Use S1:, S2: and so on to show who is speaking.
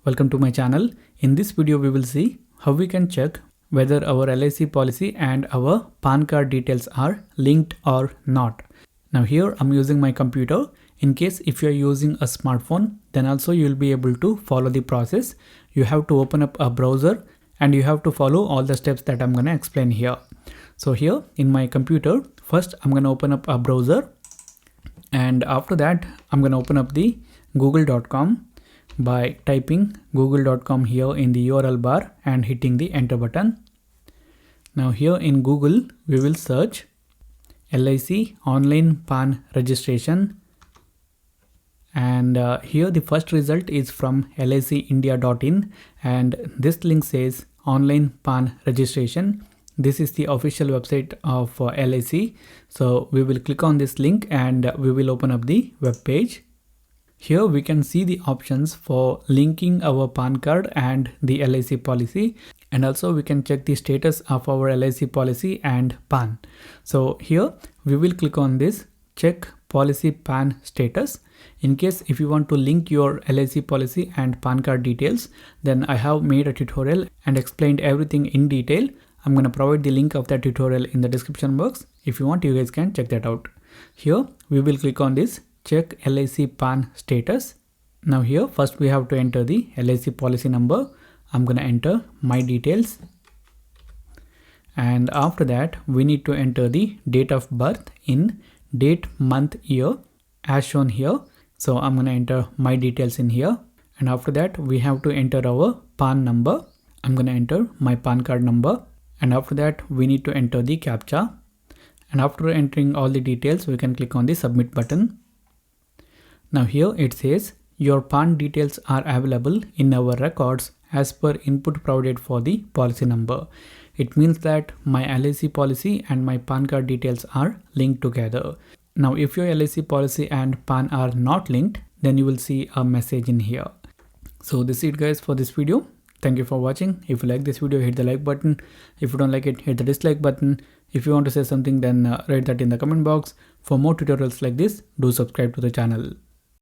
S1: Welcome to my channel. In this video we will see how we can check whether our LIC policy and our PAN card details are linked or not. Now here I'm using my computer. In case if you are using a smartphone, then also you will be able to follow the process. You have to open up a browser and you have to follow all the steps that I'm going to explain here. So here in my computer, first I'm going to open up a browser, and after that I'm going to open up the google.com by typing google.com here in the URL bar and hitting the enter button. Now here in Google we will search LIC online PAN registration, and here the first result is from licindia.in, and this link says online PAN registration. This is the official website of LIC. So we will click on this link and we will open up the web page. Here we can see the options for linking our PAN card and the LIC policy, and also we can check the status of our LIC policy and PAN. So here we will click on this check policy PAN status. In case if you want to link your LIC policy and PAN card details, then I have made a tutorial and explained everything in detail. I'm going to provide the link of that tutorial in the description box. If you want, you guys can check that out. Here we will click on this check LIC PAN status. Now here first we have to enter the LIC policy number. I'm going to enter my details, and after that we need to enter the date of birth in date, month, year as shown here. So I'm going to enter my details in here, and after that we have to enter our PAN number. I'm going to enter my PAN card number, and after that we need to enter the CAPTCHA, and after entering all the details we can click on the submit button. Now here it says your PAN details are available in our records as per input provided for the policy number. It means that my LIC policy and my PAN card details are linked together. Now if your LIC policy and PAN are not linked, then you will see a message in here. So this is it guys for this video. Thank you for watching. If you like this video, hit the like button. If you don't like it, hit the dislike button. If you want to say something, then write that in the comment box. For more tutorials like this, do subscribe to the channel.